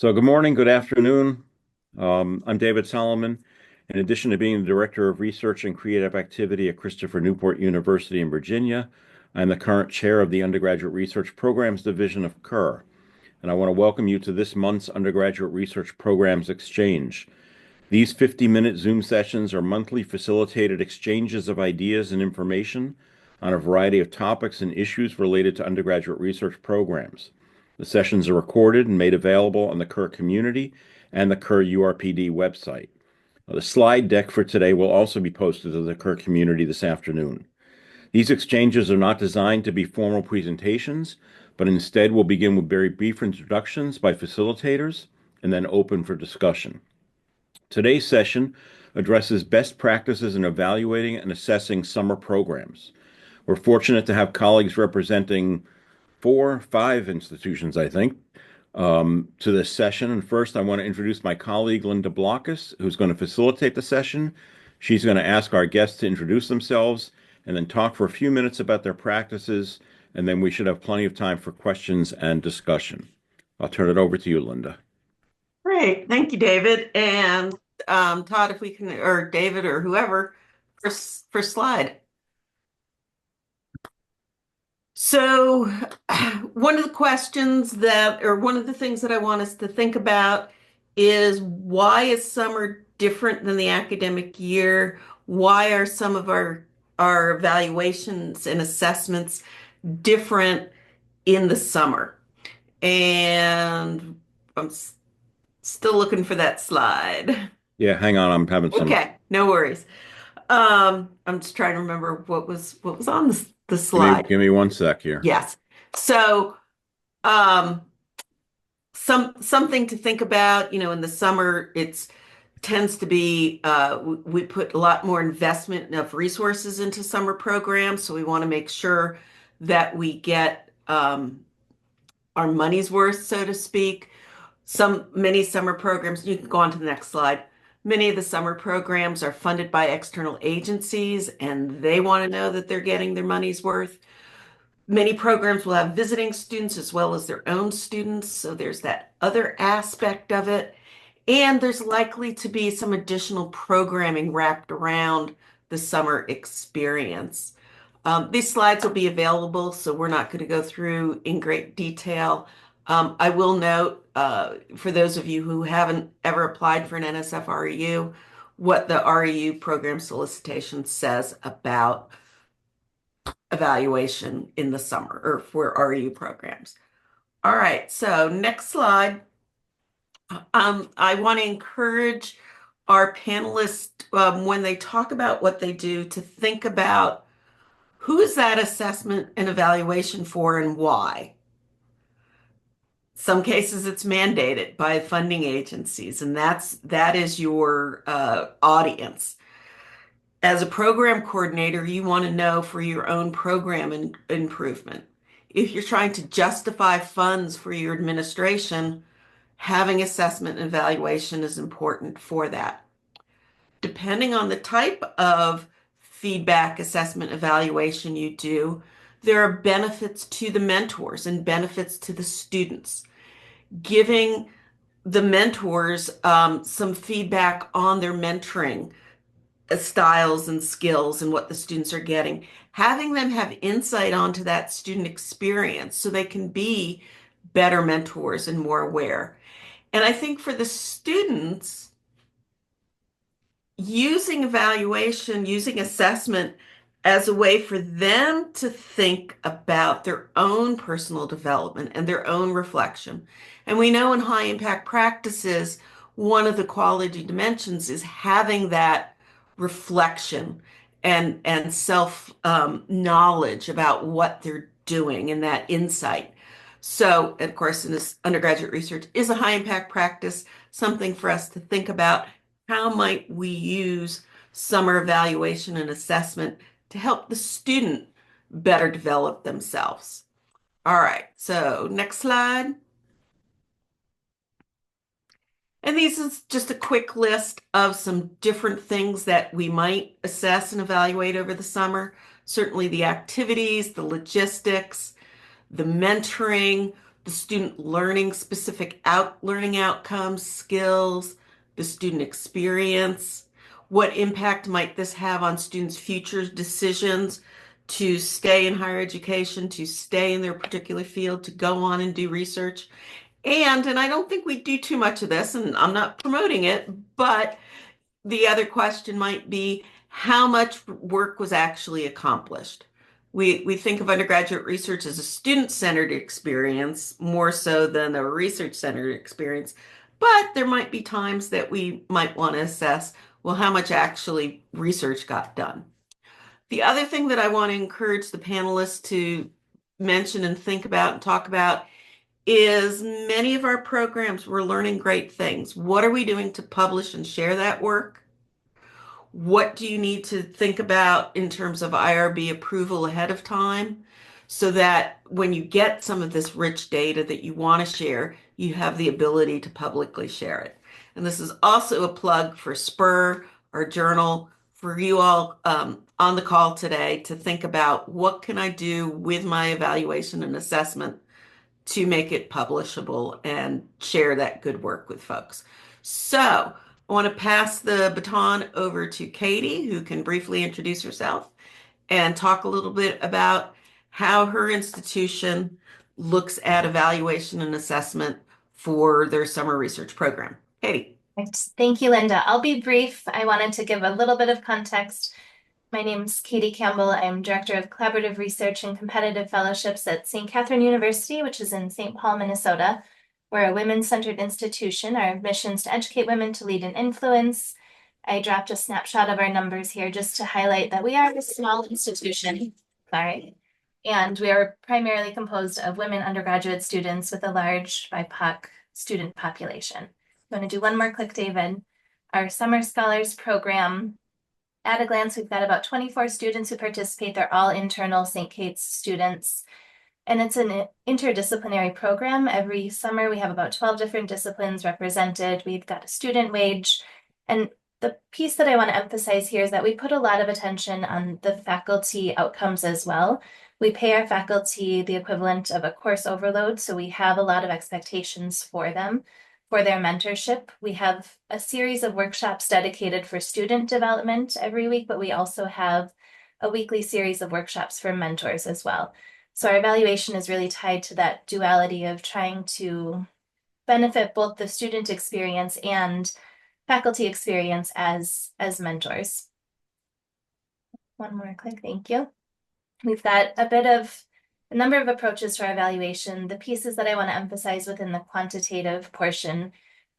So, good morning, good afternoon. I'm David Solomon. In addition to being the Director of Research and Creative Activity at Christopher Newport University in Virginia, I'm the current chair of the Undergraduate Research Programs Division of CUR. And I want to welcome you to this month's Undergraduate Research Programs Exchange. These 50-minute Zoom sessions are monthly facilitated exchanges of ideas and information on a variety of topics and issues related to undergraduate research programs. The sessions are recorded and made available on the CUR community and the CUR URPD website. The slide deck for today will also be posted to the CUR community this afternoon. These exchanges are not designed to be formal presentations, but instead will begin with very brief introductions by facilitators and then open for discussion. Today's session addresses best practices in evaluating and assessing summer programs. We're fortunate to have colleagues representing 5 institutions, I think, to this session. And first, I want to introduce my colleague, Linda Blockus, who's going to facilitate the session. She's going to ask our guests to introduce themselves and then talk for a few minutes about their practices, and then we should have plenty of time for questions and discussion. I'll turn it over to you, Linda. Great. Thank you, David. And Todd, if we can, or David or whoever, first slide. So one of the questions or one of the things that I want us to think about is, why is summer different than the academic year? Why are some of our evaluations and assessments different in the summer? And I'm still looking for that slide. Yeah, hang on. I'm having some. Okay, no worries. I'm just trying to remember what was on the Give me, slide. give me one sec here. Yes. So, um, something to think about, in the summer, it's tends to be we put a lot more investment of resources into summer programs, so we want to make sure that we get our money's worth, so to speak. Many summer programs, you can go on to the next slide. Many of the summer programs are funded by external agencies, and they want to know that they're getting their money's worth. Many programs will have visiting students as well as their own students, so there's that other aspect of it. And there's likely to be some additional programming wrapped around the summer experience. These slides will be available, so we're not going to go through in great detail. I will note, for those of you who haven't ever applied for an NSF REU, what the REU program solicitation says about evaluation in the summer or for REU programs. All right, so next slide. I want to encourage our panelists, when they talk about what they do, to think about who is that assessment and evaluation for and why. Some cases it's mandated by funding agencies, and that is your audience. As a program coordinator, you want to know for your own program improvement. If you're trying to justify funds for your administration, having assessment and evaluation is important for that. Depending on the type of feedback, assessment, evaluation you do, there are benefits to the mentors and benefits to the students. Giving the mentors some feedback on their mentoring styles and skills and what the students are getting, having them have insight onto that student experience so they can be better mentors and more aware. And I think for the students, using evaluation, using assessment as a way for them to think about their own personal development and their own reflection. And we know in high impact practices, one of the quality dimensions is having that reflection and self knowledge about what they're doing and that insight. So, of course, in this undergraduate research is a high impact practice, something for us to think about. How might we use summer evaluation and assessment to help the student better develop themselves? All right, so next slide. And these is just a quick list of some different things that we might assess and evaluate over the summer. Certainly the activities, the logistics, the mentoring, the the student learning specific learning outcomes, skills, the student experience. What impact might this have on students' future decisions to stay in higher education, to stay in their particular field, to go on and do research? And I don't think we do too much of this, and I'm not promoting it, but the other question might be how much work was actually accomplished. We think of undergraduate research as a student-centered experience more so than a research-centered experience, but there might be times that we might want to assess, well, how much actually research got done. The other thing that I want to encourage the panelists to mention and think about and talk about is many of our programs, we're learning great things. What are we doing to publish and share that work? What do you need to think about in terms of IRB approval ahead of time so that when you get some of this rich data that you want to share, you have the ability to publicly share it? And this is also a plug for Spur, our journal, for you all on the call today to think about what can I do with my evaluation and assessment to make it publishable and share that good work with folks. So I want to pass the baton over to Katie, who can briefly introduce herself and talk a little bit about how her institution looks at evaluation and assessment for their summer research program. Katie. Thank you, Linda. I'll be brief. I wanted to give a little bit of context. My name's Katie Campbell. I'm Director of Collaborative Research and Competitive Fellowships at St. Catherine University, which is in St. Paul, Minnesota. We're a women-centered institution. Our mission is to educate women to lead and influence. I dropped a snapshot of our numbers here just to highlight that we are a small institution. Sorry. And we are primarily composed of women undergraduate students with a large BIPOC student population. I'm going to do one more click, David. Our Summer Scholars Program. At a glance, we've got about 24 students who participate. They're all internal St. Kate's students. And it's an interdisciplinary program. Every summer, we have about 12 different disciplines represented. We've got a student wage. And the piece that I want to emphasize here is that we put a lot of attention on the faculty outcomes as well. We pay our faculty the equivalent of a course overload, so we have a lot of expectations for them. For their mentorship, we have a series of workshops dedicated for student development every week, but we also have a weekly series of workshops for mentors as well. So our evaluation is really tied to that duality of trying to benefit both the student experience and faculty experience as mentors. One more click, thank you. We've got a number of approaches to our evaluation. The pieces that I want to emphasize within the quantitative portion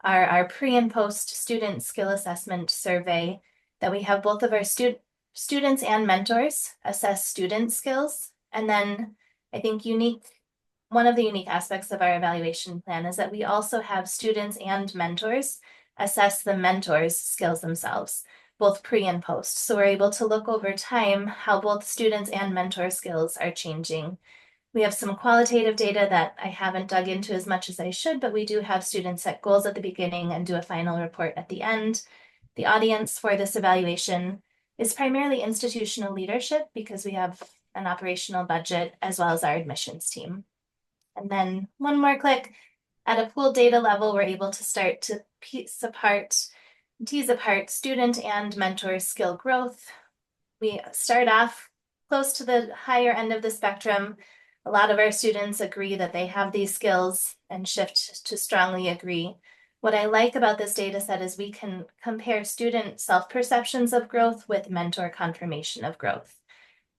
are our pre and post student skill assessment survey that we have both of our students and mentors assess student skills. And then I think one of the unique aspects of our evaluation plan is that we also have students and mentors assess the mentors' skills themselves, both pre and post. So we're able to look over time how both students and mentor skills are changing. We have some qualitative data that I haven't dug into as much as I should, but we do have students set goals at the beginning and do a final report at the end. The audience for this evaluation is primarily institutional leadership because we have an operational budget as well as our admissions team. And then one more click. At a pooled data level, we're able to start to tease apart student and mentor skill growth. We start off close to the higher end of the spectrum. A lot of our students agree that they have these skills and shift to strongly agree. What I like about this data set is we can compare student self-perceptions of growth with mentor confirmation of growth.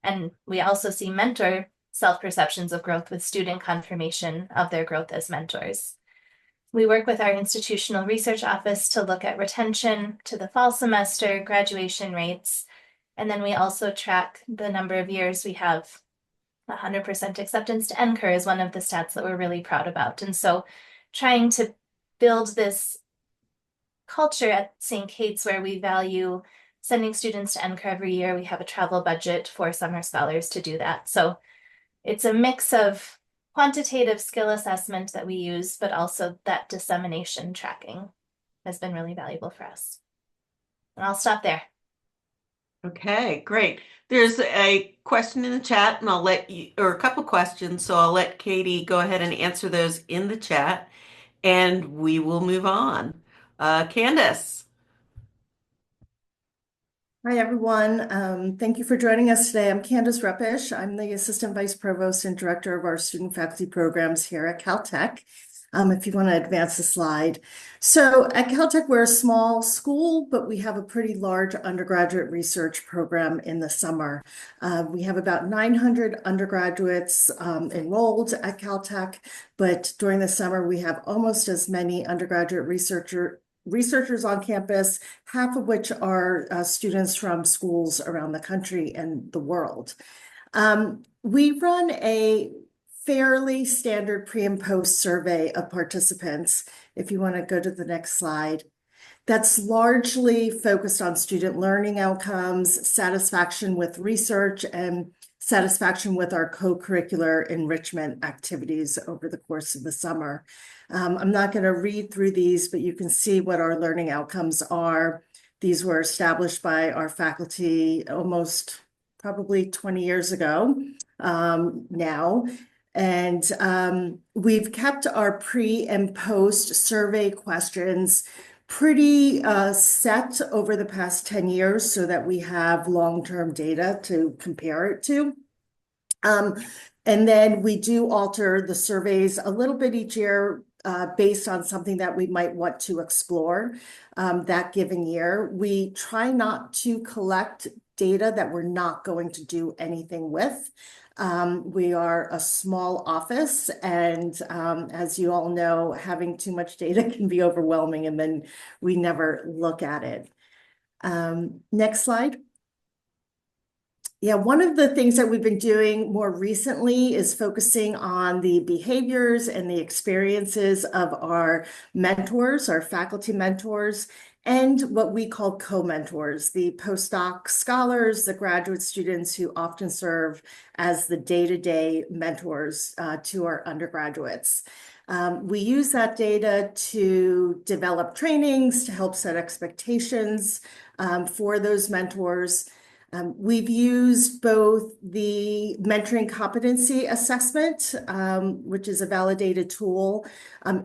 And we also see mentor self-perceptions of growth with student confirmation of their growth as mentors. We work with our institutional research office to look at retention to the fall semester, graduation rates, and then we also track the number of years we have 100% acceptance to NCUR is one of the stats that we're really proud about. And so trying to build this culture at St. Kate's where we value sending students to NCUR every year. We have a travel budget for summer scholars to do that. So it's a mix of quantitative skill assessment that we use, but also that dissemination tracking has been really valuable for us. And I'll stop there. Okay, great. There's a question in the chat, and I'll let you, or a couple questions, so I'll let Katie go ahead and answer those in the chat, and we will move on. Candace. Hi, everyone. Thank you for joining us today. I'm Candace Ruppish. I'm the Assistant Vice Provost and Director of our Student Faculty Programs here at Caltech. If you want to advance the slide. So at Caltech, we're a small school, but we have a pretty large undergraduate research program in the summer. We have about 900 undergraduates enrolled at Caltech, but during the summer, we have almost as many undergraduate researchers on campus, half of which are students from schools around the country and the world. We run a fairly standard pre and post survey of participants. If you want to go to the next slide, that's largely focused on student learning outcomes, satisfaction with research, and satisfaction with our co-curricular enrichment activities over the course of the summer. I'm not going to read through these, but you can see what our learning outcomes are. These were established by our faculty almost probably 20 years ago now. And we've kept our pre and post survey questions pretty set over the past 10 years so that we have long-term data to compare it to. And then we do alter the surveys a little bit each year based on something that we might want to explore that given year. We try not to collect data that we're not going to do anything with. We are a small office, and as you all know, having too much data can be overwhelming, and then we never look at it. Next slide. Yeah, one of the things that we've been doing more recently is focusing on the behaviors and the experiences of our mentors, our faculty mentors, and what we call co-mentors, the postdoc scholars, the graduate students who often serve as the day-to-day mentors to our undergraduates. We use that data to develop trainings, to help set expectations for those mentors. We've used both the mentoring competency assessment, which is a validated tool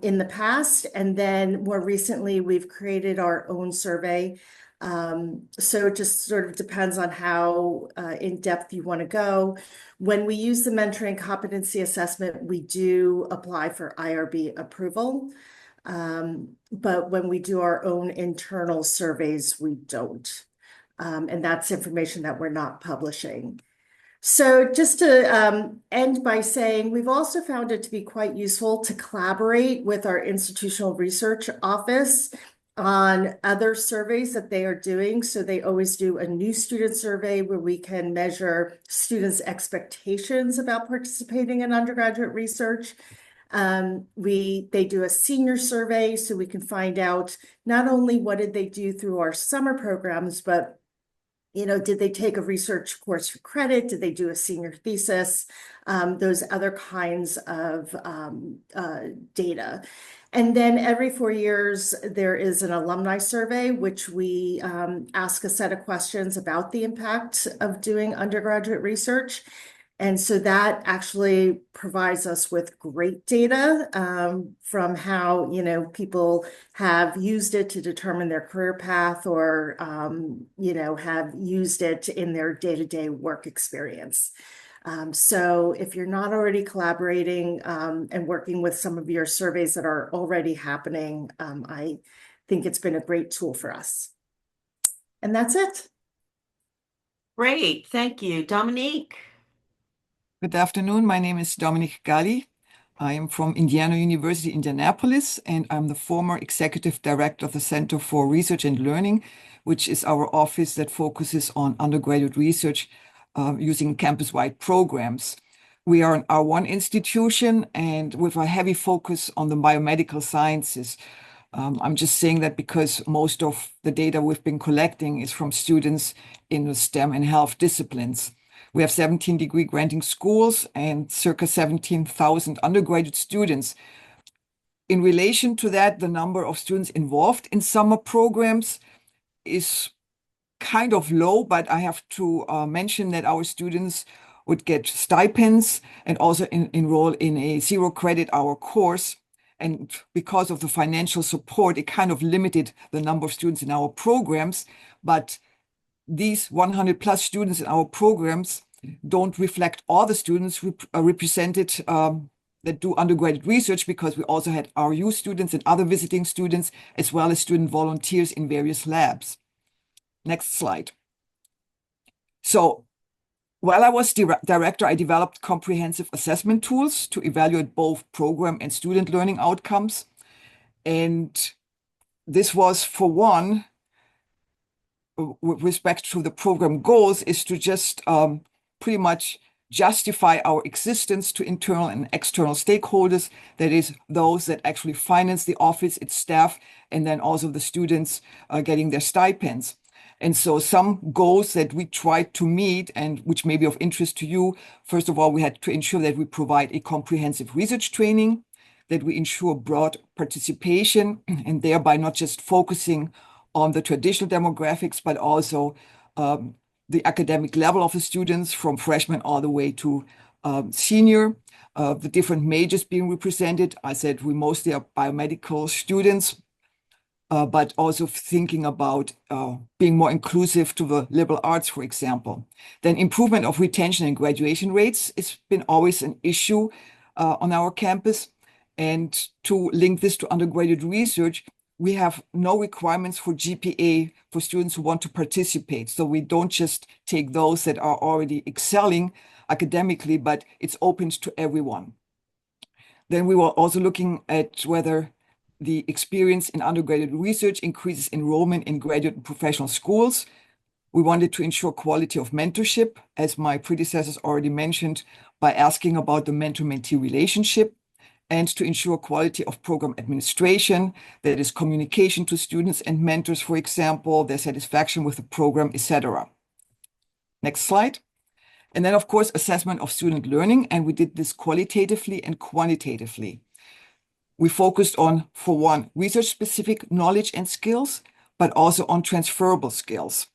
in the past, and then more recently, we've created our own survey. So it just sort of depends on how in depth you want to go. When we use the mentoring competency assessment, we do apply for IRB approval. But when we do our own internal surveys, we don't. And that's information that we're not publishing. So just to end by saying, we've also found it to be quite useful to collaborate with our institutional research office on other surveys that they are doing. So they always do a new student survey where we can measure students' expectations about participating in undergraduate research. They do a senior survey so we can find out not only what did they do through our summer programs, but did they take a research course for credit? Did they do a senior thesis? Those other kinds of data. And then every 4 years, there is an alumni survey, which we ask a set of questions about the impact of doing undergraduate research. And so that actually provides us with great data from how, people have used it to determine their career path or, have used it in their day-to-day work experience. So if you're not already collaborating and working with some of your surveys that are already happening, I think it's been a great tool for us. And that's it. Great, thank you. Dominique. Good afternoon. My name is Dominique Galli. I am from University Indianapolis, and I'm the former executive director of the Center for Research and Learning, which is our office that focuses on undergraduate research using campus-wide programs. We are an R1 institution and with a heavy focus on the biomedical sciences. I'm just saying that because most of the data we've been collecting is from students in the STEM and health disciplines. We have 17 degree granting schools and circa 17,000 undergraduate students. In relation to that, the number of students involved in summer programs is kind of low, but I have to mention that our students would get stipends and also enroll in a 0 credit hour course. And because of the financial support, it kind of limited the number of students in our programs. But these 100 plus students in our programs don't reflect all the students represented that do undergraduate research, because we also had RU students and other visiting students, as well as student volunteers in various labs. Next slide. So while I was director, I developed comprehensive assessment tools to evaluate both program and student learning outcomes. And this was, for one, with respect to the program goals, is to just pretty much justify our existence to internal and external stakeholders, that is, those that actually finance the office, its staff, and then also the students getting their stipends. And so some goals that we tried to meet, and which may be of interest to you, first of all, we had to ensure that we provide a comprehensive research training, that we ensure broad participation, and thereby not just focusing on the traditional demographics, but also the academic level of the students from freshman all the way to senior, the different majors being represented. I said we mostly are biomedical students, but also thinking about being more inclusive to the liberal arts, for example. Then improvement of retention and graduation rates has been always an issue on our campus. And to link this to undergraduate research, we have no requirements for GPA for students who want to participate. So we don't just take those that are already excelling academically, but it's open to everyone. Then we were also looking at whether the experience in undergraduate research increases enrollment in graduate and professional schools. We wanted to ensure quality of mentorship, as my predecessors already mentioned, by asking about the mentor-mentee relationship, and to ensure quality of program administration, that is communication to students and mentors, for example, their satisfaction with the program, etc. Next slide. And then, of course, assessment of student learning, and we did this qualitatively and quantitatively. We focused on, for one, research-specific knowledge and skills, but also on transferable skills.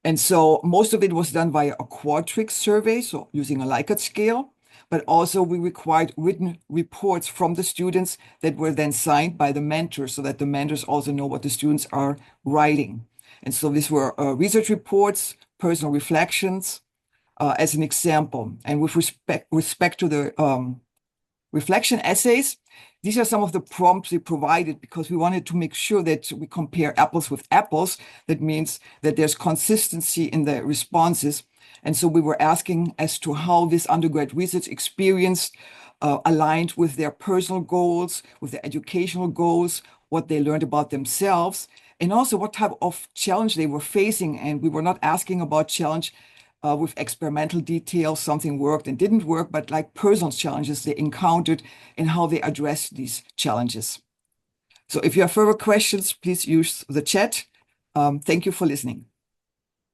And so most of it was done via a quadric survey, so using a Likert scale, but also we required written reports from the students that were then signed by the mentors, so that the mentors also know what the students are writing. And so these were research reports, personal reflections, as an example. And with respect to the reflection essays, these are some of the prompts we provided, because we wanted to make sure that we compare apples with apples. That means that there's consistency in the responses. And so we were asking as to how this undergrad research experience aligned with their personal goals, with their educational goals, what they learned about themselves, and also what type of challenge they were facing. And we were not asking about challenge with experimental details, something worked and didn't work, but like personal challenges they encountered and how they addressed these challenges. So if you have further questions, please use the chat. Thank you for listening.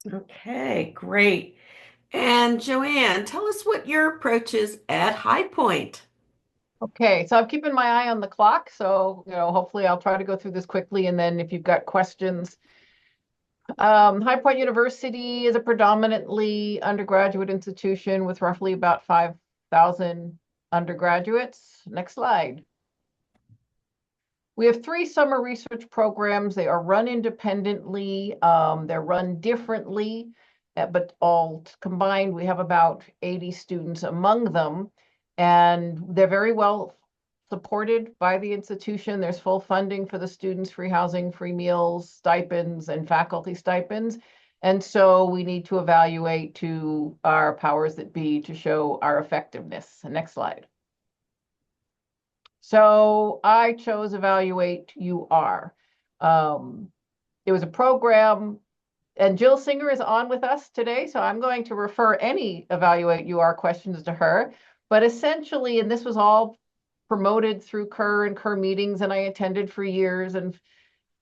Okay, great. And Joanne, tell us what your approach is at High Point. Okay, so I'm keeping my eye on the clock. So, hopefully I'll try to go through this quickly. And then if you've got questions, High Point University is a predominantly undergraduate institution with roughly about 5,000 undergraduates. Next slide. We have 3 summer research programs. They are run independently. They're run differently, but all combined, we have about 80 students among them. And they're very well supported by the institution. There's full funding for the students, free housing, free meals, stipends, and faculty stipends. And so we need to evaluate to our powers that be to show our effectiveness. Next slide. So I chose Evaluate UR. It was a program, and Jill Singer is on with us today, so I'm going to refer any Evaluate UR questions to her. But essentially, and this was all promoted through Kerr and Kerr meetings, and I attended for years. And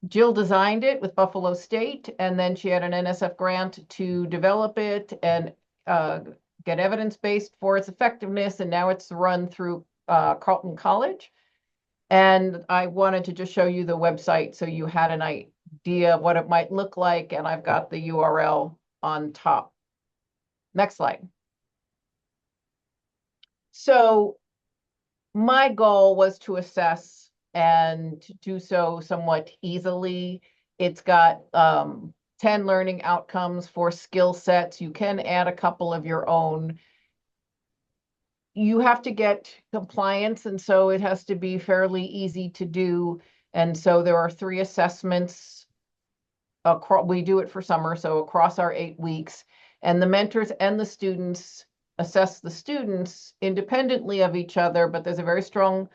Jill designed it with Buffalo State, and then she had an NSF grant to develop it and get evidence-based for its effectiveness. And now it's run through Carleton College. And I wanted to just show you the website so you had an idea idea of what it might look like, and I've got the URL on top. Next slide. So my goal was to assess and to do so somewhat easily. It's got 10 learning outcomes for skill sets. You can add a couple of your own. You have to get compliance, and so it has to be fairly easy to do. And so there are 3 assessments. We do it for summer, so across our 8 weeks. And the mentors and the students assess the students independently of each other, but there's a very strong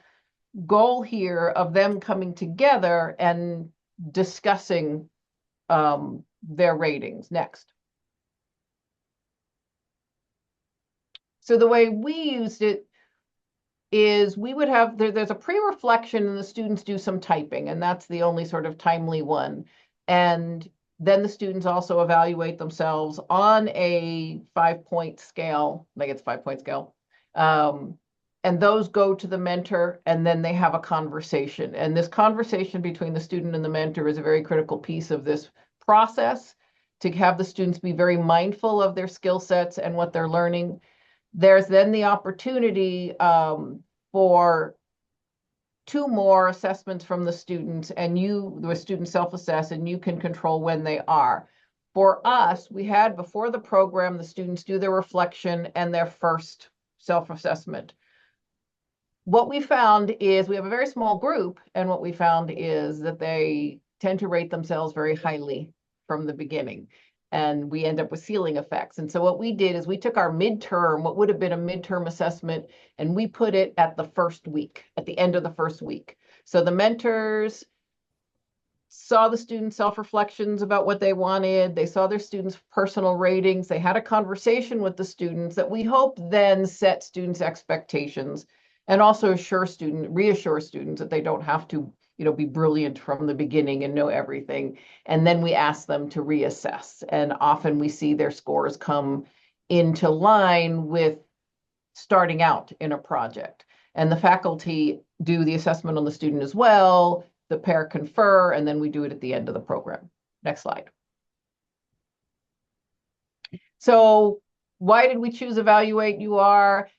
goal here of them coming together and discussing their ratings. Next. So the way we used it is we would have, there's a pre-reflection and the students do some typing, and that's the only sort of timely one. And then the students also evaluate themselves on a 5-point scale. I think it's 5-point scale. And those go to the mentor, and then they have a conversation. And this conversation between the student and the mentor is a very critical piece of this process, to have the students be very mindful of their skill sets and what they're learning. There's then the opportunity for 2 more assessments from the students, and the students self-assess, and you can control when they are. For us, we had before the program, the students do their reflection and their first self-assessment. What we found is we have a very small group, and what we found is that they tend to rate themselves very highly from the beginning, and we end up with ceiling effects. And so what we did is we took our midterm, what would have been a midterm assessment, and we put it at the first week, at the end of the first week. So the mentors saw the students' self-reflections about what they wanted. They saw their students' personal ratings. They had a conversation with the students that we hope then set students' expectations, and also reassure students that they don't have to, be brilliant from the beginning and know everything. And then we ask them to reassess. And often we see their scores come into line with starting out in a project. And the faculty do the assessment on the student as well. The pair confer, and then we do it at the end of the program. Next slide. So why did we choose Evaluate UR?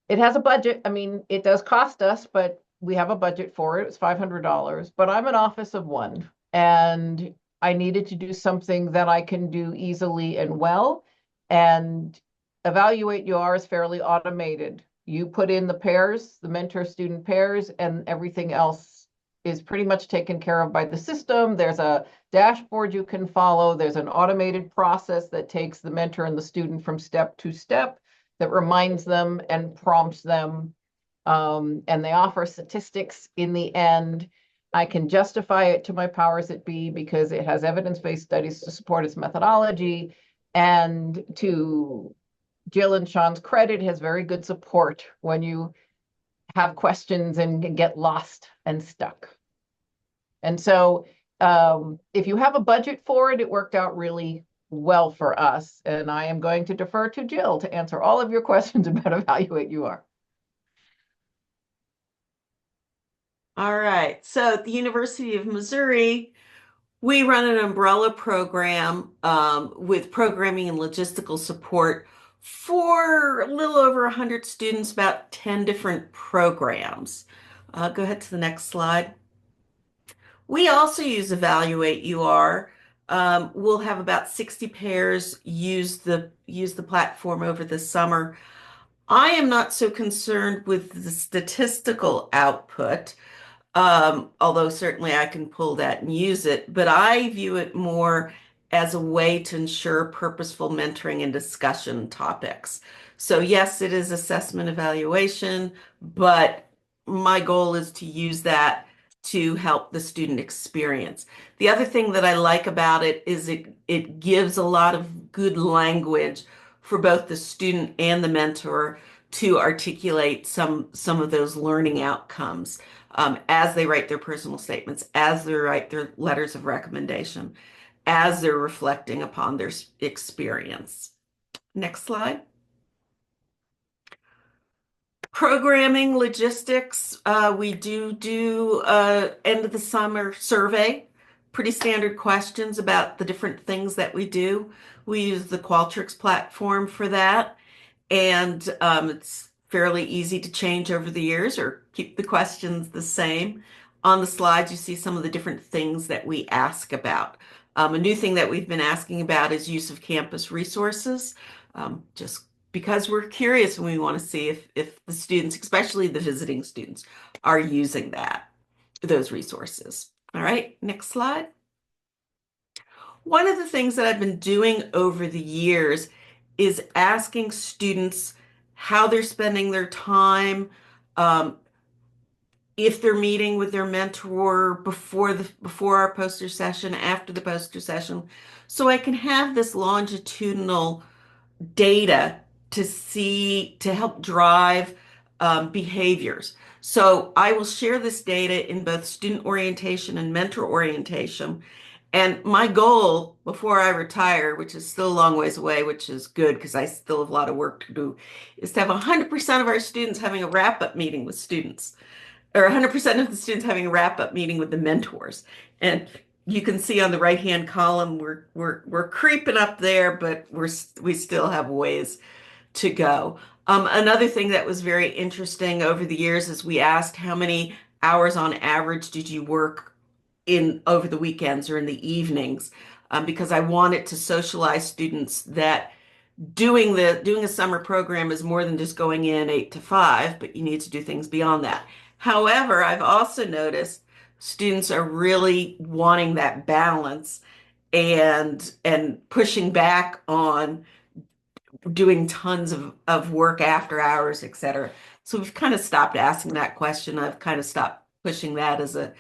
It has a budget. I mean, it does cost us, but we have a budget for it. It's $500, but I'm an office of 1, and I needed to do something that I can do easily and well. And Evaluate UR is fairly automated. You put in the pairs, the mentor-student pairs, and everything else is pretty much taken care of by the system. There's a dashboard you can follow. There's an automated process that takes the mentor and the student from step to step, that reminds them and prompts them. And they offer statistics in the end. I can justify it to my powers that be because it has evidence-based studies to support its methodology. And to Jill and Sean's credit, has very good support when you have questions and get lost and stuck. And so if you have a budget for it, it worked out really well for us. And I am going to defer to Jill to answer all of your questions about Evaluate UR. All right. So at the University of Missouri, we run an umbrella program with programming and logistical support for a little over 100 students, about 10 different programs. Go ahead to the next slide. We also use Evaluate UR. We'll have about 60 pairs use the platform over the summer. I am not so concerned with the statistical output, although certainly I can pull that and use it, but I view it more as a way to ensure purposeful mentoring and discussion topics. So yes, it is assessment evaluation, but my goal is to use that to help the student experience. The other thing that I like about it is it gives a lot of good language for both the student and the mentor to articulate some of those learning outcomes as they write their personal statements, as they write their letters of recommendation, as they're reflecting upon their experience. Next slide. Programming logistics, we do end of the summer survey pretty standard questions about the different things that we do. We use the Qualtrics platform for that, and it's fairly easy to change over the years or keep the questions the same. On the slides, you see some of the different things that we ask about. A new thing that we've been asking about is use of campus resources, just because we're curious and we want to see if the students, especially the visiting students, are using those resources. All right, next slide. One of the things that I've been doing over the years is asking students how they're spending their time, if they're meeting with their mentor before our poster session, after the poster session, so I can have this longitudinal data to help drive behaviors. So I will share this data in both student orientation and mentor orientation. And my goal before I retire, which is still a long ways away, which is good because I still have a lot of work to do, is to have 100% of our students having a wrap-up meeting with students, or 100% of the students having a wrap-up meeting with the mentors. And you can see on the right-hand column, we're creeping up there, but we still have ways to go. Another thing that was very interesting over the years is we asked how many hours on average did you work in over the weekends or in the evenings, because I wanted to socialize students that doing a summer program is more than just going in 8 to 5, but you need to do things beyond that. However, I've also noticed students are really wanting that balance and pushing back on doing tons of work after hours, et cetera. So we've kind of stopped asking that question. I've kind of stopped pushing that as an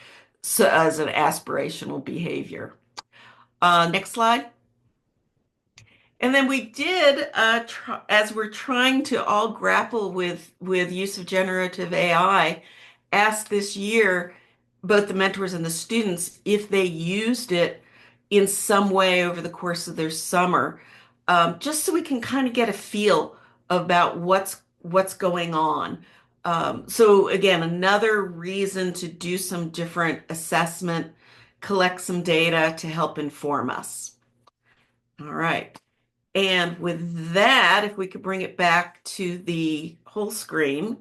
aspirational behavior. Next slide. And then we did, as we're trying to all grapple with use of generative AI, ask this year both the mentors and the students if they used it in some way over the course of their summer, just so we can kind of get a feel about what's going on. So again, another reason to do some different assessment, collect some data to help inform us. All right. And with that, if we could bring it back to the whole screen,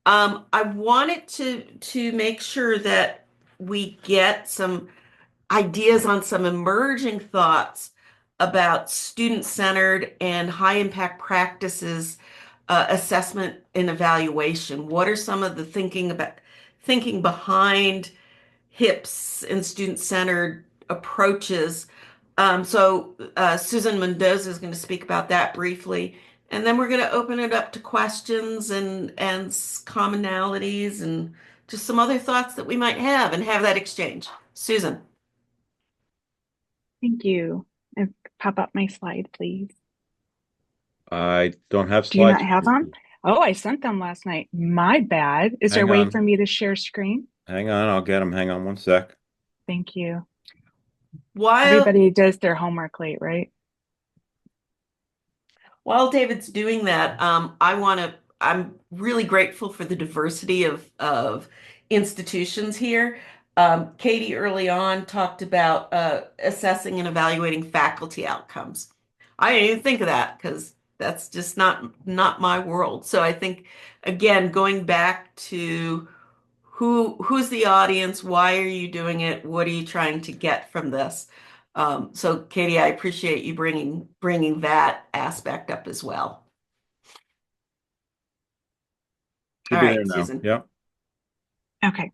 I wanted to make sure that we get some ideas on some emerging thoughts about student-centered and high-impact practices, assessment and evaluation. What are some of the thinking behind HIPS and student-centered approaches? Susan Mendoza is going to speak about that briefly, and then we're going to open it up to questions and commonalities and just some other thoughts that we might have and have that exchange. Susan. Thank you. Pop up my slide, please. I don't have Do you not slides. have them? Oh, I sent them last night. My bad. Is there a Hang way on. for me to share screen? Hang on, I'll get them. Hang on one sec. Thank you. While Everybody does their homework late, right? While David's doing that, I'm really grateful for the diversity of institutions here. Katie early on talked about assessing and evaluating faculty outcomes. I didn't even think of that because that's just not my world. So I think, again, going back to who's the audience, why are you doing it, what are you trying to get from this? So Katie, I appreciate you bringing that aspect up as well. Should All be right, there now. Susan. Yep. Okay,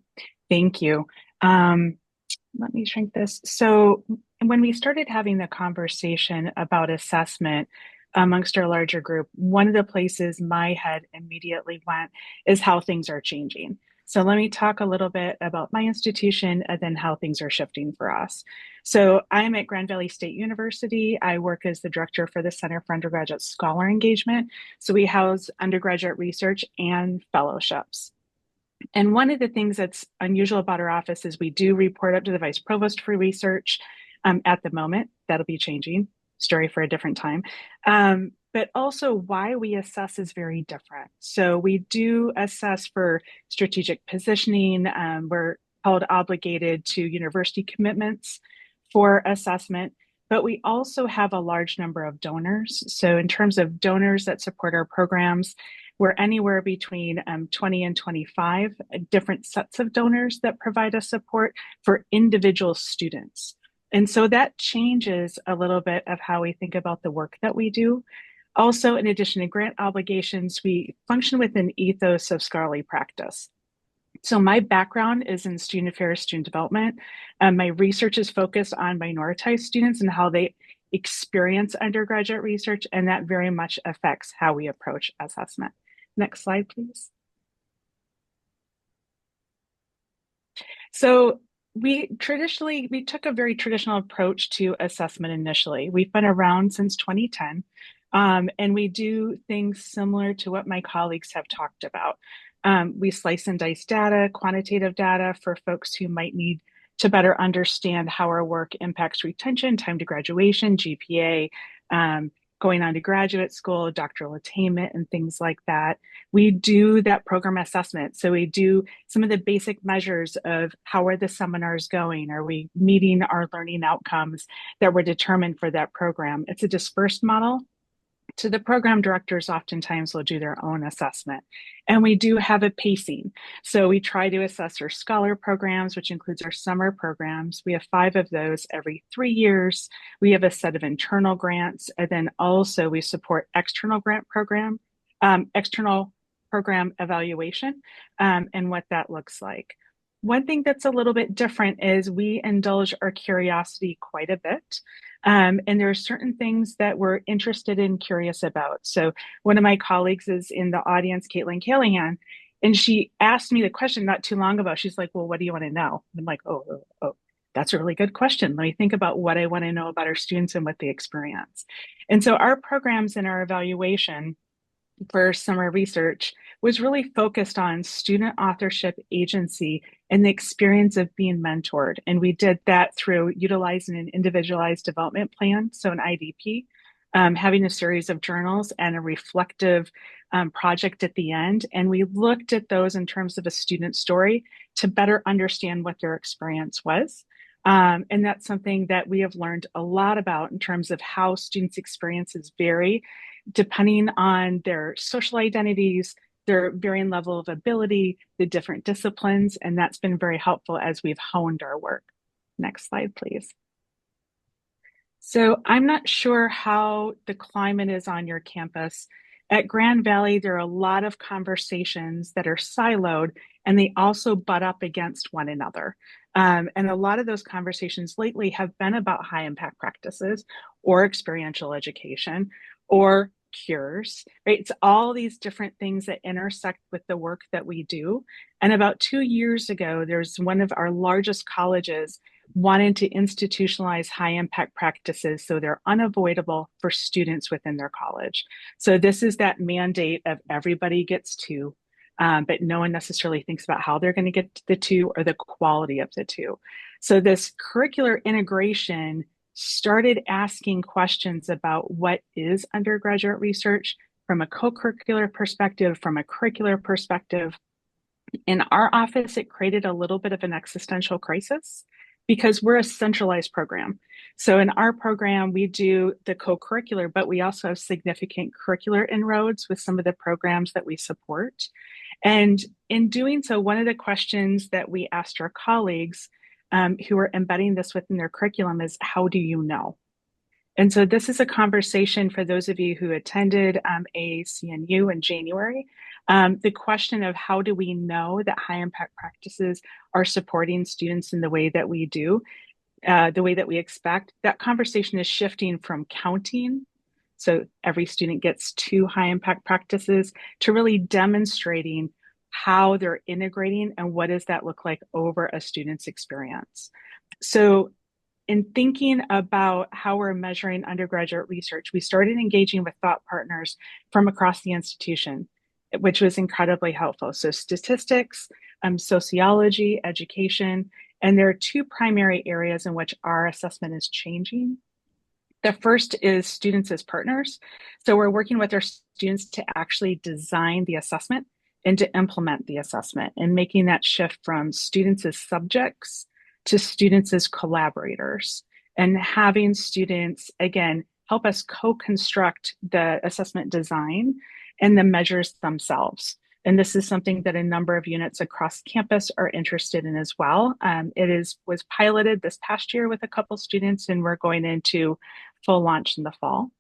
thank you. Let me shrink this. So when we started having the conversation about assessment amongst our larger group, one of the places my head immediately went is how things are changing. So let me talk a little bit about my institution and then how things are shifting for us. So I'm at Grand Valley State University. I work as the director for the Center for Undergraduate Scholar Engagement. So we house undergraduate research and fellowships. And one of the things that's unusual about our office is we do report up to the vice provost for research at the moment. That'll be changing, story for a different time. But also why we assess is very different. So we do assess for strategic positioning. We're held obligated to university commitments for assessment, but we also have a large number of donors. So in terms of donors that support our programs, we're anywhere between 20 and 25 different sets of donors that provide us support for individual students. And so that changes a little bit of how we think about the work that we do. Also, in addition to grant obligations, we function with an ethos of scholarly practice. So my background is in student affairs, student development. My research is focused on minoritized students and how they experience undergraduate research, and that very much affects how we approach assessment. Next slide, please. So we took a very traditional approach to assessment initially. We've been around since 2010, and we do things similar to what my colleagues have talked about. We slice and dice data, quantitative data for folks who might need to better understand how our work impacts retention, time to graduation, GPA, going on to graduate school, doctoral attainment, and things like that. We do that program assessment. So we do some of the basic measures of how are the seminars going? Are we meeting our learning outcomes that were determined for that program? It's a dispersed model. So the program directors oftentimes will do their own assessment. And we do have a pacing. So we try to assess our scholar programs, which includes our summer programs. We have 5 of those every 3 years. We have a set of internal grants. And then also we support external program evaluation, and what that looks like. One thing that's a little bit different is we indulge our curiosity quite a bit. And there are certain things that we're interested in, curious about. So one of my colleagues is in the audience, Caitlin Callahan, and she asked me the question not too long ago. She's like, well, what do you want to know? And I'm like, oh, that's a really good question. Let me think about what I want to know about our students and what they experience. And so our programs and our evaluation for summer research was really focused on student authorship, agency, and the experience of being mentored. And we did that through utilizing an individualized development plan, so an IDP, having a series of journals and a reflective project at the end. And we looked at those in terms of a student story to better understand what their experience was. And that's something that we have learned a lot about in terms of how students' experiences vary depending on their social identities, their varying level of ability, the different disciplines, and that's been very helpful as we've honed our work. Next slide, please. So I'm not sure how the climate is on your campus. At Grand Valley, there are a lot of conversations that are siloed, and they also butt up against one another. And a lot of those conversations lately have been about high impact practices or experiential education or cures, right? It's all these different things that intersect with the work that we do. And about 2 years ago, there's one of our largest colleges wanted to institutionalize high impact practices so they're unavoidable for students within their college. So this is that mandate of everybody gets 2, but no one necessarily thinks about how they're going to get the 2 or the quality of the 2. So this curricular integration started asking questions about what is undergraduate research from a co-curricular perspective, from a curricular perspective. In our office, it created a little bit of an existential crisis because we're a centralized program. So in our program, we do the co-curricular, but we also have significant curricular inroads with some of the programs that we support. And in doing so, one of the questions that we asked our colleagues who are embedding this within their curriculum is, how do you know? And so this is a conversation for those of you who attended AACNU in January. The question of how do we know that high impact practices are supporting students in the way that we do, the way that we expect, that conversation is shifting from counting, so every student gets 2 high impact practices, to really demonstrating how they're integrating and what does that look like over a student's experience. So in thinking about how we're measuring undergraduate research, we started engaging with thought partners from across the institution, which was incredibly helpful. So statistics, sociology, education, and there are 2 primary areas in which our assessment is changing. The first is students as partners. So we're working with our students to actually design the assessment and to implement the assessment and making that shift from students as subjects to students as collaborators, and having students, again, help us co-construct the assessment design and the measures themselves. And this is something that a number of units across campus are interested in as well. Was piloted this past year with a couple students, and we're going into full launch in the fall.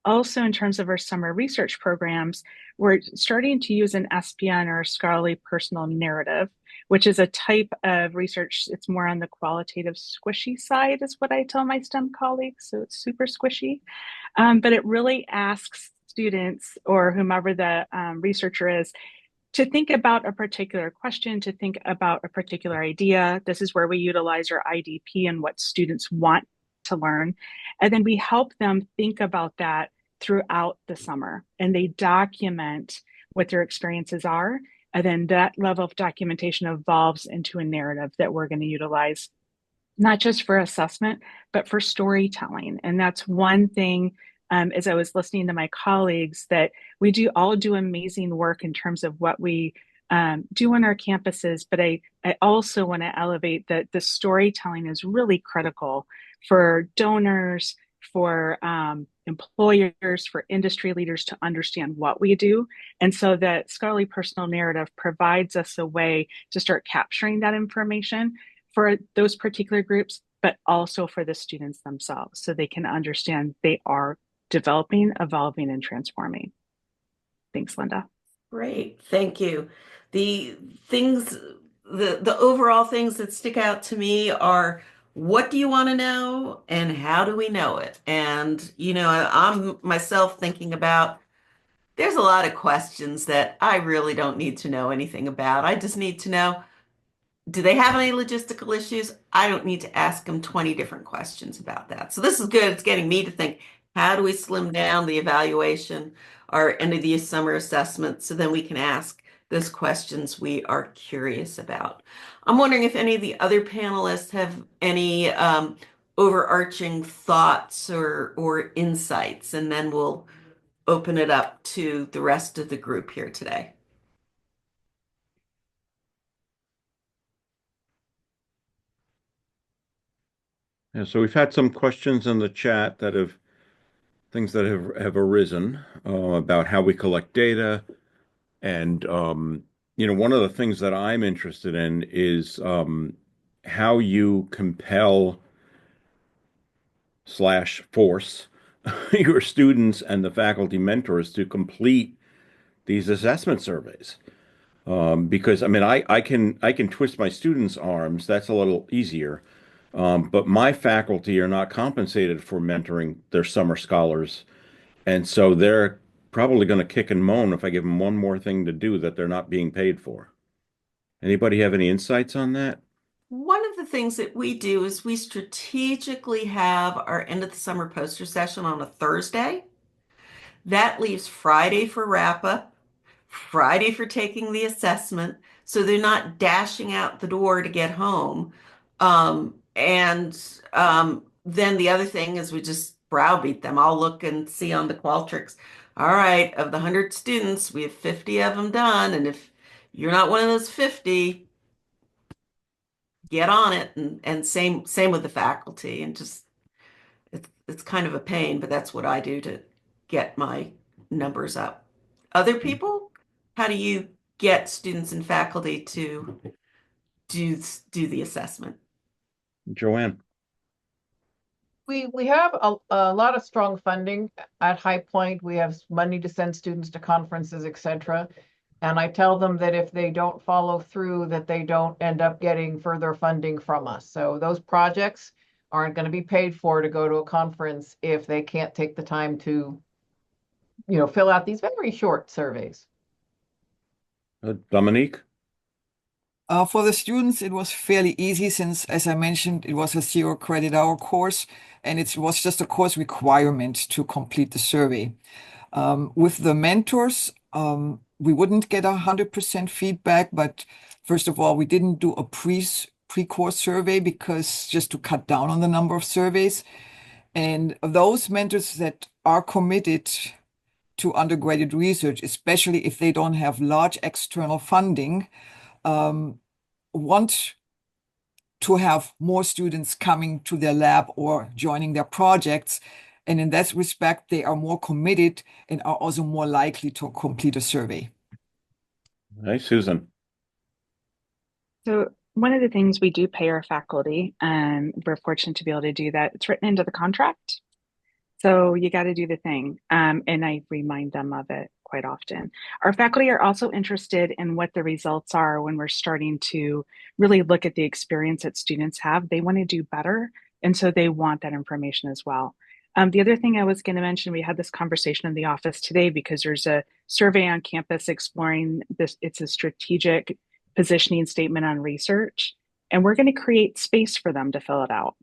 Also, in terms of our summer research programs, we're starting to use an SPN, or scholarly personal narrative, which is a type of research. It's more on the qualitative squishy side, is what I tell my STEM colleagues. So it's super squishy. But it really asks students, or whomever the researcher is, to think about a particular question, to think about a particular idea. This is where we utilize our IDP and what students want to learn. And then we help them think about that throughout the summer, and they document what their experiences are. And then that level of documentation evolves into a narrative that we're going to utilize, not just for assessment, but for storytelling. And that's one thing, as I was listening to my colleagues, that we all do amazing work in terms of what we do on our campuses. But I also want to elevate that the storytelling is really critical for donors, for employers, for industry leaders to understand what we do. And so that scholarly personal narrative provides us a way to start capturing that information for those particular groups, but also for the students themselves, so they can understand they are developing, evolving, and transforming. Thanks, Linda. Great, thank you. The overall things that stick out to me are, what do you want to know and how do we know it? And, I'm myself thinking about, there's a lot of questions that I really don't need to know anything about. I just need to know, do they have any logistical issues? I don't need to ask them 20 different questions about that. So this is good. It's getting me to think, how do we slim down the evaluation, our end of the summer assessment, so then we can ask those questions we are curious about. I'm wondering if any of the other panelists have any overarching thoughts or insights, and then we'll open it up to the rest of the group here today. Yeah, so we've had some questions in the chat things that have arisen about how we collect data. And, one of the things that I'm interested in is how you compel / force your students and the faculty mentors to complete these assessment surveys. Because I can twist my students' arms. That's a little easier. But my faculty are not compensated for mentoring their summer scholars. And so they're probably going to kick and moan if I give them one more thing to do that they're not being paid for. Anybody have any insights on that? One of the things that we do is we strategically have our end of the summer poster session on a Thursday. That leaves Friday for wrap up, Friday for taking the assessment, so they're not dashing out the door to get home. Then the other thing is we just browbeat them. I'll look and see on the Qualtrics. All right, of the 100 students, we have 50 of them done. And if you're not one of those 50, get on it. And same with the faculty. And just it's kind of a pain, but that's what I do to get my numbers up. Other people, how do you get students and faculty to do the assessment? Joanne. We have a lot of strong funding at High Point. We have money to send students to conferences, etc. And I tell them that if they don't follow through, that they don't end up getting further funding from us. So those projects aren't going to be paid for to go to a conference if they can't take the time to, fill out these very short surveys. Dominique? For the students, it was fairly easy since, as I mentioned, it was a 0 credit hour course, and it was just a course requirement to complete the survey. With the mentors, we wouldn't get 100% feedback, but first of all, we didn't do a pre-course survey because just to cut down on the number of surveys. And those mentors that are committed to undergraduate research, especially if they don't have large external funding, want to have more students coming to their lab or joining their projects. And in that respect, they are more committed and are also more likely to complete a survey. Hey, Susan. So one of the things we do pay our faculty, and we're fortunate to be able to do that, it's written into the contract. So you got to do the thing. And I remind them of it quite often. Our faculty are also interested in what the results are when we're starting to really look at the experience that students have. They want to do better. And so they want that information as well. The other thing I was going to mention, we had this conversation in the office today because there's a survey on campus exploring this. It's a strategic positioning statement on research, and we're going to create space for them to fill it out.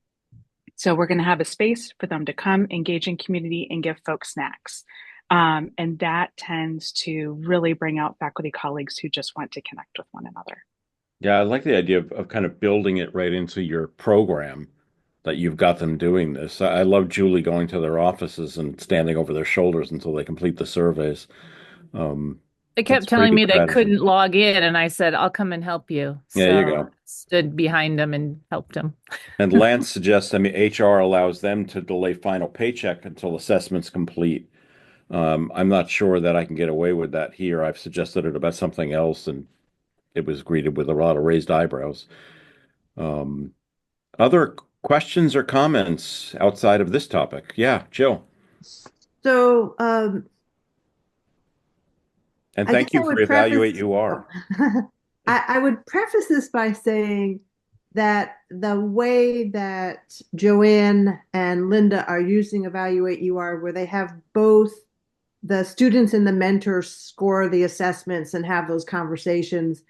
So we're going to have a space for them to come, engage in community, and give folks snacks. And that tends to really bring out faculty colleagues who just want to connect with one another. Yeah, I like the idea of kind of building it right into your program, that you've got them doing this. I love Julie going to their offices and standing over their shoulders until they complete the surveys. They kept That's telling pretty me good they strategy. couldn't log in, and I said, I'll come and help you. Yeah, you So go. I stood behind them and helped them. And Lance suggests, I mean, HR allows them to delay final paycheck until assessment's complete. I'm not sure that I can get away with that here. I've suggested it about something else, and it was greeted with a lot of raised eyebrows. Other questions or comments outside of this topic? Yeah, Jill. So, And I thank guess I you for would preface. Evaluate UR. I would preface this by saying that the way that Joanne and Linda are using Evaluate UR, where they have both the students and the mentors score the assessments and have those conversations,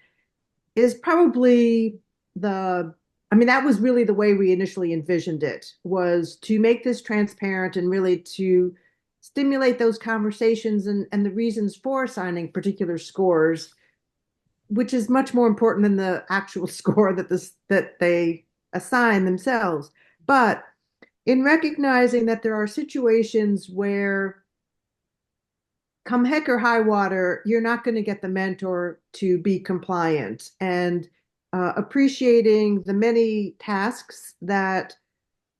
is probably that was really the way we initially envisioned it, was to make this transparent and really to stimulate those conversations and the reasons for assigning particular scores, which is much more important than the actual score that they assign themselves. But in recognizing that there are situations where, come heck or high water, you're not going to get the mentor to be compliant, and appreciating the many tasks that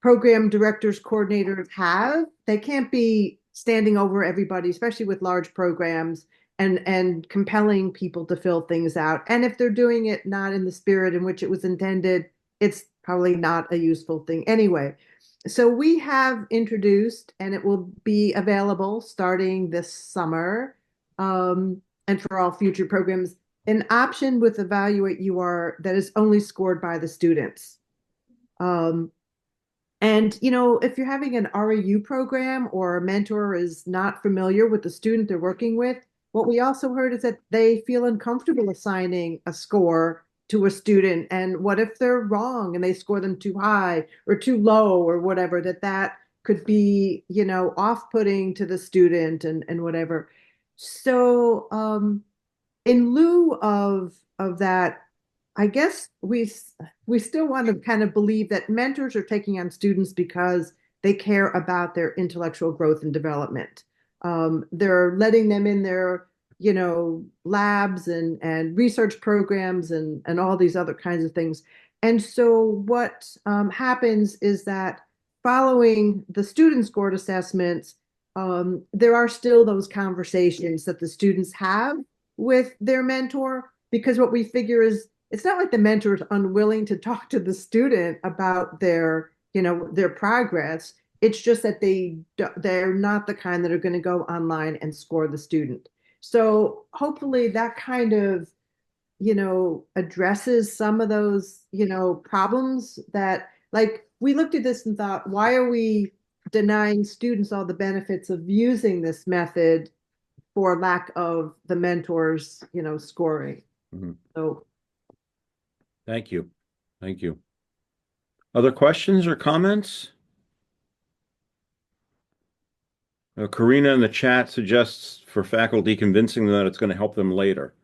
program directors, coordinators have. They can't be standing over everybody, especially with large programs, and compelling people to fill things out. And if they're doing it not in the spirit in which it was intended, it's probably not a useful thing anyway. So we have introduced, and it will be available starting this summer, and for all future programs, an option with Evaluate UR that is only scored by the students. And, if you're having an RAU program or a mentor is not familiar with the student they're working with, what we also heard is that they feel uncomfortable assigning a score to a student. And what if they're wrong and they score them too high or too low or whatever, that could be, off-putting to the student and whatever. So in lieu of that, I guess we still want to kind of believe that mentors are taking on students because they care about their intellectual growth and development. They're letting them in their, labs and research programs and all these other kinds of things. And so what happens is that following the student scored assessments, there are still those conversations that the students have with their mentor, because what we figure is, it's not like the mentor is unwilling to talk to the student about their progress. It's just that they're not the kind that are going to go online and score the student. So hopefully that kind of, addresses some of those, problems that, like, we looked at this and thought, why are we denying students all the benefits of using this method for lack of the mentors, scoring? Mm-hmm. So. Thank you. Thank you. Other questions or comments? Karina in the chat suggests for faculty convincing them that it's going to help them later.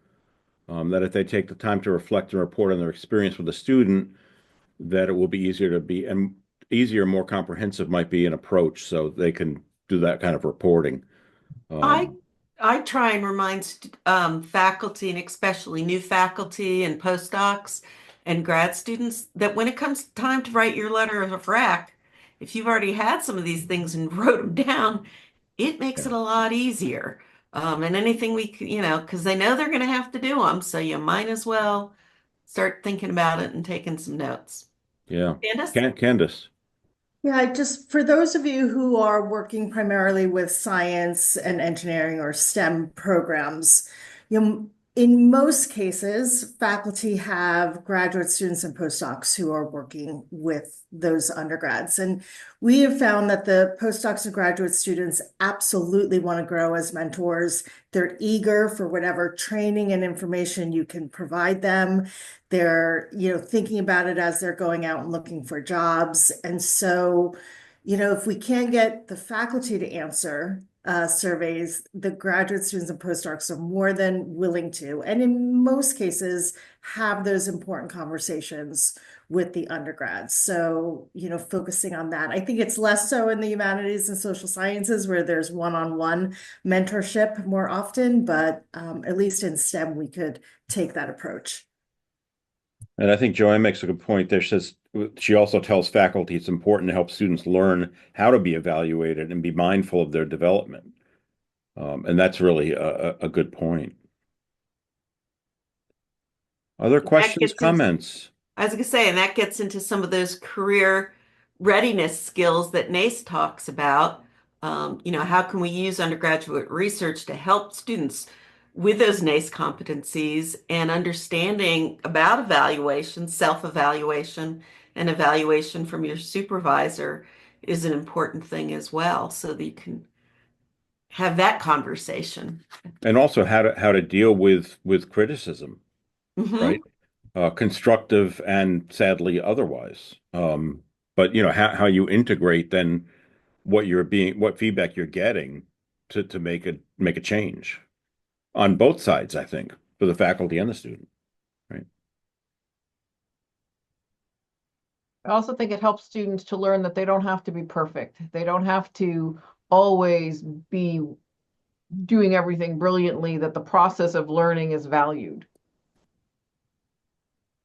That if they take the time to reflect and report on their experience with a student, that it will be easier, more comprehensive might be an approach, so they can do that kind of reporting. I I try and remind faculty, and especially new faculty and postdocs and grad students, that when it comes time to write your letter of rec, if you've already had some of these things and wrote them down, it makes Yeah. it a lot easier. And anything because they know they're going to have to do them, so you might as well start thinking about it and taking some notes. Yeah. Candace? Candace. Yeah, just for those of you who are working primarily with science and engineering or STEM programs, in most cases, faculty have graduate students and postdocs who are working with those undergrads. And we have found that the postdocs and graduate students absolutely want to grow as mentors. They're eager for whatever training and information you can provide them. They're, thinking about it as they're going out and looking for jobs. And so, if we can't get the faculty to answer surveys, the graduate students and postdocs are more than willing to, and in most cases, have those important conversations with the undergrads. So, focusing on that. I think it's less so in the humanities and social sciences where there's one-on-one mentorship more often, but at least in STEM, we could take that approach. And I think Joanne makes a good point there. She also tells faculty it's important to help students learn how to be evaluated and be mindful of their development. And that's really a good point. Other questions, comments? I was going to say, and that gets into some of those career readiness skills that NACE talks about. How can we use undergraduate research to help students with those NACE competencies and understanding about evaluation, self-evaluation, and evaluation from your supervisor is an important thing as well, so that you can have that conversation. And also how to deal with criticism, right? Constructive and sadly otherwise. But how you integrate then what feedback you're getting to make a change on both sides, I think, for the faculty and the student, right? I also think it helps students to learn that they don't have to be perfect. They don't have to always be doing everything brilliantly, that the process of learning is valued.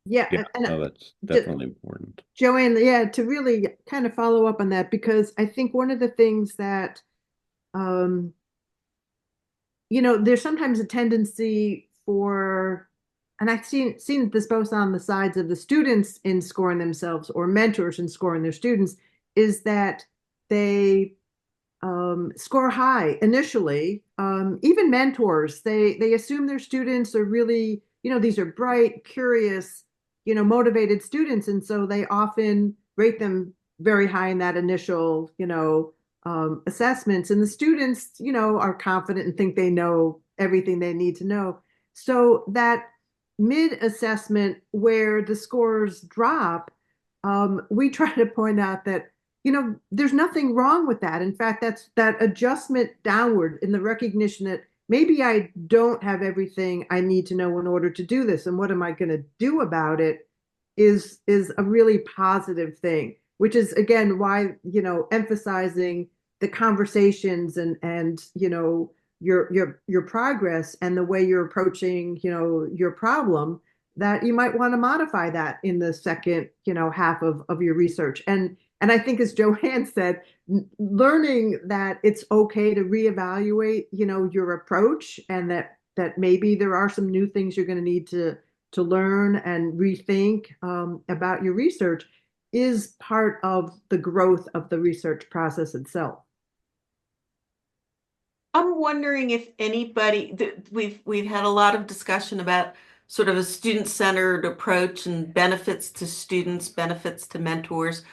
Yeah, Yeah, and no, that's definitely important. Joanne, yeah, to really kind of follow up on that, because I think one of the things that, there's sometimes a tendency for, and I've seen this both on the sides of the students in scoring themselves or mentors in scoring their students, is that they score high initially. Even mentors, they assume their students are really, these are bright, curious, motivated students. And so they often rate them very high in that initial, assessments. And the students, are confident and think they know everything they need to know. So that mid-assessment where the scores drop, we try to point out that there's nothing wrong with that. In fact, that's that adjustment downward in the recognition that maybe I don't have everything I need to know in order to do this. And what am I going to do about it is a really positive thing, which is, again, why, emphasizing the conversations and your progress and the way you're approaching, your problem, that you might want to modify that in the second, half of your research. And I think, as Joanne said, learning that it's okay to reevaluate, your approach, and that maybe there are some new things you're going to need to learn and rethink about your research is part of the growth of the research process itself. I'm wondering if we've had a lot of discussion about sort of a student-centered approach and benefits to students, benefits to mentors.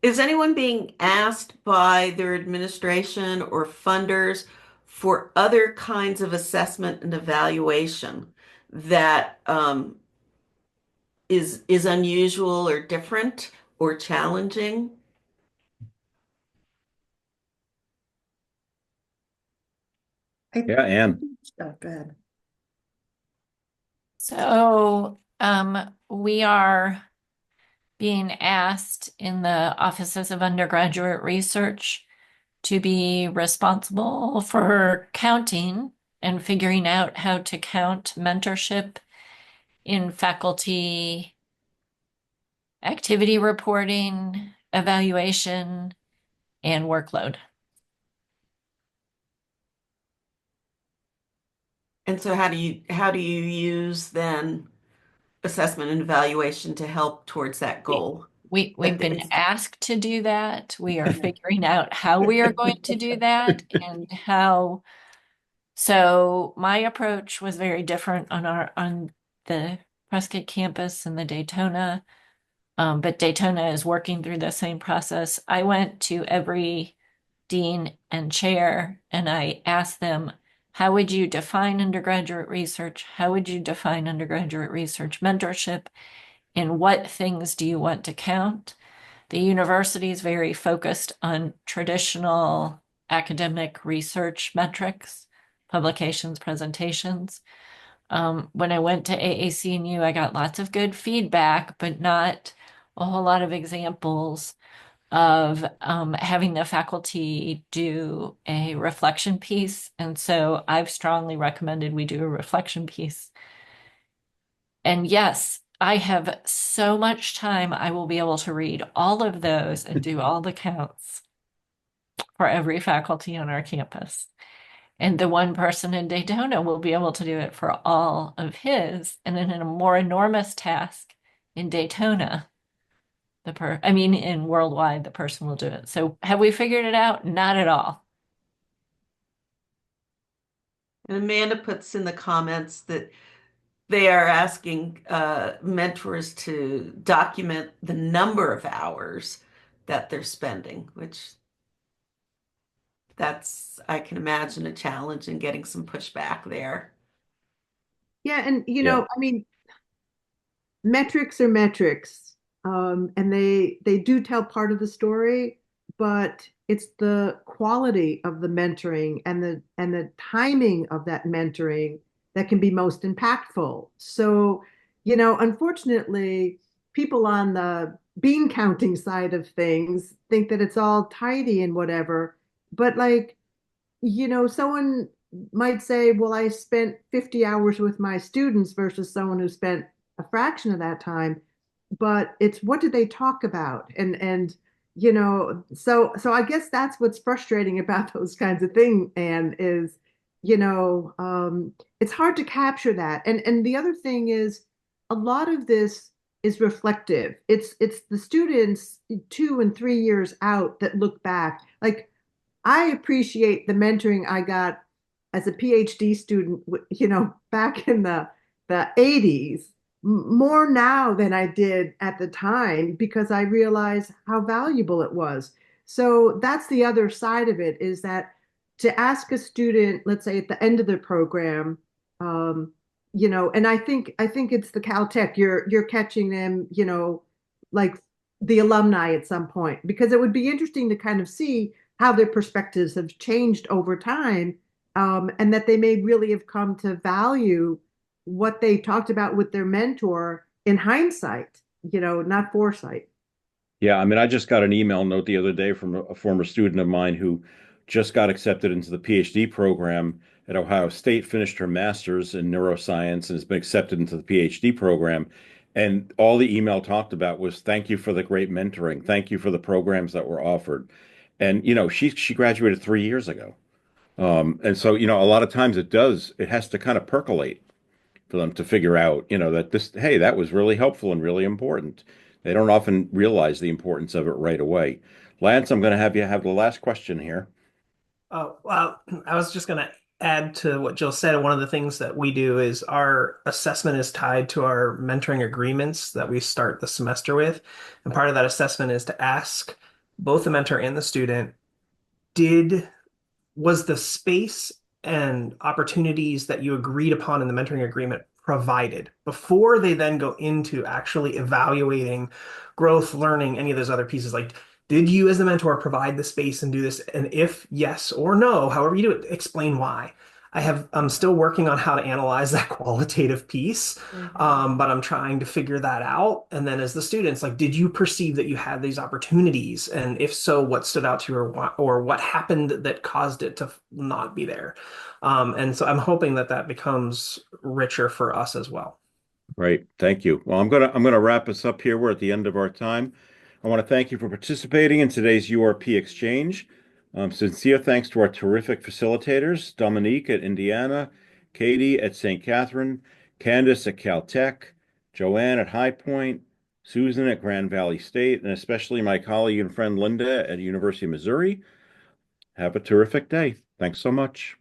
Is anyone being asked by their administration or funders for other kinds of assessment and evaluation that is unusual or different or challenging? Yeah, Anne. Oh, go ahead. So we are being asked in the Offices of Undergraduate Research to be responsible for counting and figuring out how to count mentorship in faculty activity reporting, evaluation, and workload. And so how do you use then assessment and evaluation to help towards that goal? We've Like been it's asked to do that. We are figuring out how we are going to do that and how. So my approach was very different on the Prescott campus and the Daytona. But Daytona is working through the same process. I went to every dean and chair and I asked them, how would you define undergraduate research? How would you define undergraduate research mentorship? And what things do you want to count? The university is very focused on traditional academic research metrics, publications, presentations. When I went to AAC&U, I got lots of good feedback, but not a whole lot of examples of having the faculty do a reflection piece. And so I've strongly recommended we do a reflection piece. And yes, I have so much time, I will be able to read all of those and do all the counts for every faculty on our campus. And the one person in Daytona will be able to do it for all of his. And then in a more enormous task in Daytona, in worldwide, the person will do it. So have we figured it out? Not at all. And Amanda puts in the comments that they are asking mentors to document the number of hours that they're spending, which I can imagine a challenge in getting some pushback there. Yeah, and Yeah. I mean, metrics are metrics, and they do tell part of the story, but it's the quality of the mentoring and the timing of that mentoring that can be most impactful. So, unfortunately, people on the bean counting side of things think that it's all tidy and whatever, but like, someone might say, well, I spent 50 hours with my students versus someone who spent a fraction of that time, but it's what did they talk about? And so I guess that's what's frustrating about those kinds of things, and is, it's hard to capture that. And the other thing is a lot of this is reflective. It's the students 2 and 3 years out that look back. Like, I appreciate the mentoring I got as a PhD student, back in the 80s more now than I did at the time, because I realized how valuable it was. So that's the other side of it, is that to ask a student, let's say at the end of the program, and I think it's the Caltech, you're catching them, like the alumni at some point, because it would be interesting to kind of see how their perspectives have changed over time, and that they may really have come to value what they talked about with their mentor in hindsight, not foresight. Yeah, I mean, I just got an email note the other day from a former student of mine who just got accepted into the PhD program at Ohio State, finished her master's in neuroscience, and has been accepted into the PhD program. And all the email talked about was thank you for the great mentoring. Thank you for the programs that were offered. And, she graduated 3 years ago. And so, a lot of times it has to kind of percolate for them to figure out, that hey, that was really helpful and really important. They don't often realize the importance of it right away. Lance, I'm going to have you have the last question here. Oh, well, I was just going to add to what Jill said. One of the things that we do is our assessment is tied to our mentoring agreements that we start the semester with. And part of that assessment is to ask both the mentor and the student, was the space and opportunities that you agreed upon in the mentoring agreement provided before they then go into actually evaluating growth, learning, any of those other pieces? Like, did you as the mentor provide the space and do this? And if yes or no, however you do it, explain why. I'm still working on how to analyze that qualitative piece, but I'm trying to figure that out. And then as the students, like, did you perceive that you had these opportunities? And if so, what stood out to you, or what happened that caused it to not be there? And so I'm hoping that that becomes richer for us as well. Right. Thank you. Well, I'm gonna wrap us up here. We're at the end of our time. I want to thank you for participating in today's URP exchange. Sincere thanks to our terrific facilitators, Dominique at Indiana, Katie at St. Catherine, Candace at Caltech, Joanne at High Point, Susan at Grand Valley State, and especially my colleague and friend Linda at University of Missouri. Have a terrific day. Thanks so much.